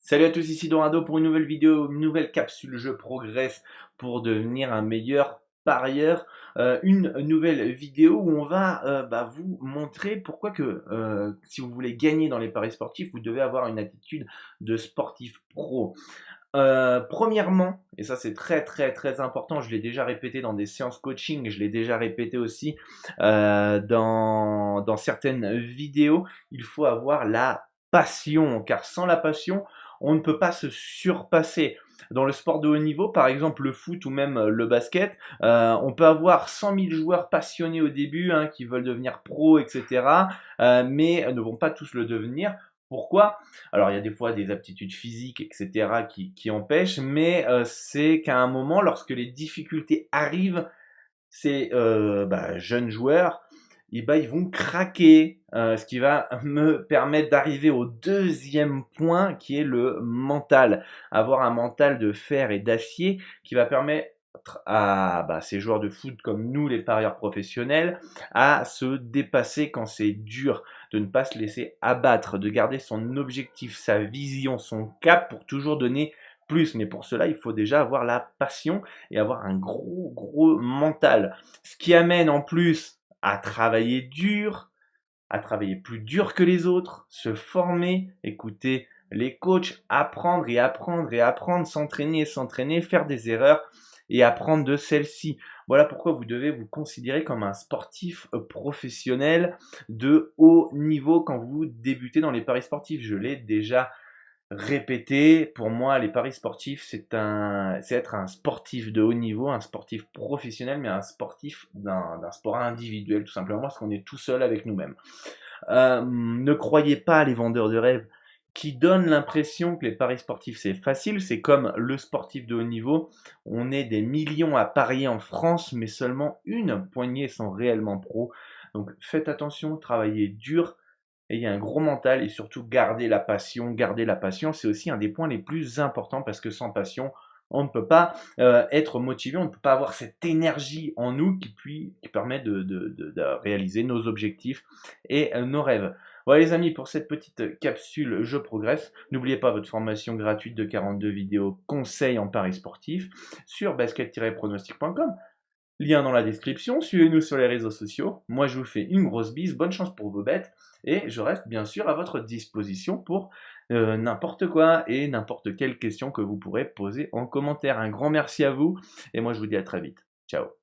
Salut à tous, ici Dorado pour une nouvelle vidéo, une nouvelle capsule. Je progresse pour devenir un meilleur parieur. Une nouvelle vidéo où on va vous montrer pourquoi si vous voulez gagner dans les paris sportifs, vous devez avoir une attitude de sportif pro. Premièrement, et ça c'est très très très important, je l'ai déjà répété dans des séances coaching, je l'ai déjà répété aussi dans certaines vidéos, il faut avoir la passion, car sans la passion, on ne peut pas se surpasser. Dans le sport de haut niveau, par exemple le foot ou même le basket, on peut avoir 100 000 joueurs passionnés au début, hein, qui veulent devenir pro, etc., mais ne vont pas tous le devenir. Pourquoi? Alors il y a des fois des aptitudes physiques, etc., qui empêchent, mais c'est qu'à un moment, lorsque les difficultés arrivent, ces jeunes joueurs, ils vont craquer, ce qui va me permettre d'arriver au deuxième point qui est le mental. Avoir un mental de fer et d'acier qui va permettre à ces joueurs de foot comme nous, les parieurs professionnels, à se dépasser quand c'est dur, de ne pas se laisser abattre, de garder son objectif, sa vision, son cap pour toujours donner plus. Mais pour cela, il faut déjà avoir la passion et avoir un gros, gros mental. Ce qui amène en plus à travailler dur, à travailler plus dur que les autres, se former, écouter les coachs, apprendre et apprendre et apprendre, s'entraîner et s'entraîner, faire des erreurs et apprendre de celles-ci. Voilà pourquoi vous devez vous considérer comme un sportif professionnel de haut niveau quand vous débutez dans les paris sportifs. Je l'ai déjà répéter. Pour moi, les paris sportifs, c'est être un sportif de haut niveau, un sportif professionnel, mais un sportif d'un sport individuel, tout simplement, parce qu'on est tout seul avec nous-mêmes. Ne croyez pas les vendeurs de rêves qui donnent l'impression que les paris sportifs c'est facile, c'est comme le sportif de haut niveau, on est des millions à parier en France, mais seulement une poignée sont réellement pros. Donc faites attention, travaillez dur, ayez un gros mental et surtout gardez la passion. Garder la passion, c'est aussi un des points les plus importants parce que sans passion, on ne peut pas être motivé, on ne peut pas avoir cette énergie en nous qui permet de réaliser nos objectifs et nos rêves. Voilà les amis, pour cette petite capsule, je progresse. N'oubliez pas votre formation gratuite de 42 vidéos conseils en paris sportifs sur basket-pronostic.com. Lien dans la description, suivez-nous sur les réseaux sociaux. Moi, je vous fais une grosse bise, bonne chance pour vos bêtes, et je reste bien sûr à votre disposition pour n'importe quoi et n'importe quelle question que vous pourrez poser en commentaire. Un grand merci à vous, et moi je vous dis à très vite. Ciao.